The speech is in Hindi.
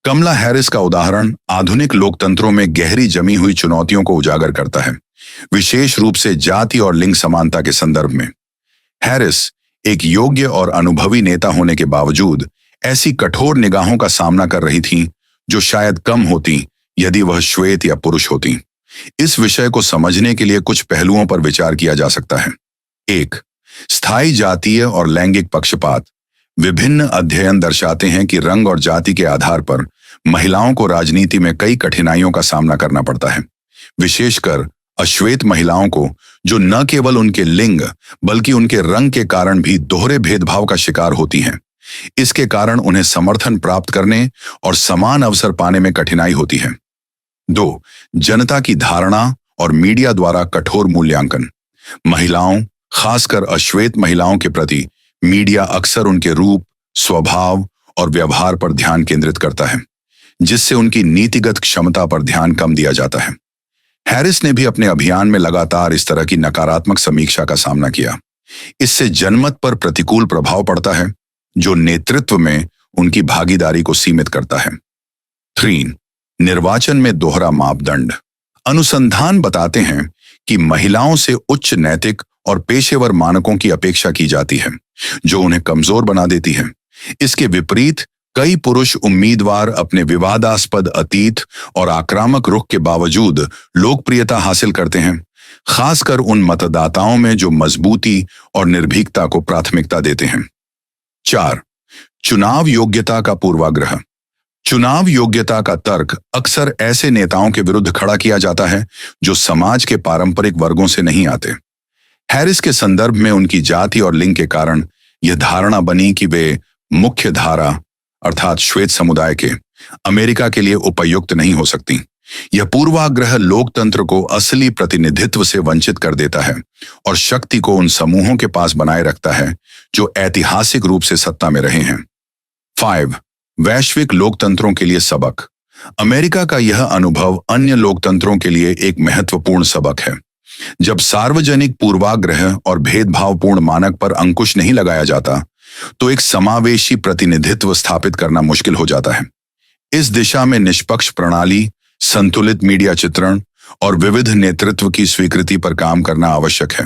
कमला हैरिस का उदाहरण आधुनिक लोकतंत्रों में गहरी जमी हुई चुनौतियों को उजागर करता है, विशेष रूप से जाति और लिंग समानता के संदर्भ में। हैरिस एक योग्य और अनुभवी नेता होने के बावजूद ऐसी कठोर निगाहों का सामना कर रही थीं, जो शायद कम होती यदि वह श्वेत या पुरुष होती। इस विषय को समझने के लिए कुछ पहलुओं पर विचार किया जा सकता है। 1. स्थायी जातीय और लैंगिक पक्षपात। विभिन्न अध्ययन दर्शाते हैं कि रंग और जाति के आधार पर महिलाओं को राजनीति में कई कठिनाइयों का सामना करना पड़ता है, विशेषकर अश्वेत महिलाओं को, जो न केवल उनके लिंग बल्कि उनके रंग के कारण भी दोहरे भेदभाव का शिकार होती हैं। इसके कारण उन्हें समर्थन प्राप्त करने और समान अवसर पाने में कठिनाई होती है। 2. जनता की धारणा और मीडिया द्वारा कठोर मूल्यांकन। महिलाओं, खासकर अश्वेत महिलाओं के प्रति मीडिया अक्सर उनके रूप, स्वभाव और व्यवहार पर ध्यान केंद्रित करता है, जिससे उनकी नीतिगत क्षमता पर ध्यान कम दिया जाता है। हैरिस ने भी अपने अभियान में लगातार इस तरह की नकारात्मक समीक्षा का सामना किया। इससे जनमत पर प्रतिकूल प्रभाव पड़ता है, जो नेतृत्व में उनकी भागीदारी को सीमित करता है। 3. निर्वाचन में दोहरा मापदंड। अनुसंधान बताते हैं कि महिलाओं से उच्च नैतिक और पेशेवर मानकों की अपेक्षा की जाती है, जो उन्हें कमजोर बना देती है। इसके विपरीत कई पुरुष उम्मीदवार अपने विवादास्पद अतीत और आक्रामक रुख के बावजूद लोकप्रियता हासिल करते हैं, खासकर उन मतदाताओं में जो मजबूती और निर्भीकता को प्राथमिकता देते हैं। 4. चुनाव योग्यता का पूर्वाग्रह। चुनाव योग्यता का तर्क अक्सर ऐसे नेताओं के विरुद्ध खड़ा किया जाता है जो समाज के पारंपरिक वर्गों से नहीं आते। हैरिस के संदर्भ में उनकी जाति और लिंग के कारण यह धारणा बनी कि वे मुख्य धारा अर्थात श्वेत समुदाय के अमेरिका के लिए उपयुक्त नहीं हो सकती। यह पूर्वाग्रह लोकतंत्र को असली प्रतिनिधित्व से वंचित कर देता है और शक्ति को उन समूहों के पास बनाए रखता है जो ऐतिहासिक रूप से सत्ता में रहे हैं। 5. वैश्विक लोकतंत्रों के लिए सबक। अमेरिका का यह अनुभव अन्य लोकतंत्रों के लिए एक महत्वपूर्ण सबक है। जब सार्वजनिक पूर्वाग्रह और भेदभावपूर्ण मानक पर अंकुश नहीं लगाया जाता, तो एक समावेशी प्रतिनिधित्व स्थापित करना मुश्किल हो जाता है। इस दिशा में निष्पक्ष प्रणाली, संतुलित मीडिया चित्रण और विविध नेतृत्व की स्वीकृति पर काम करना आवश्यक है।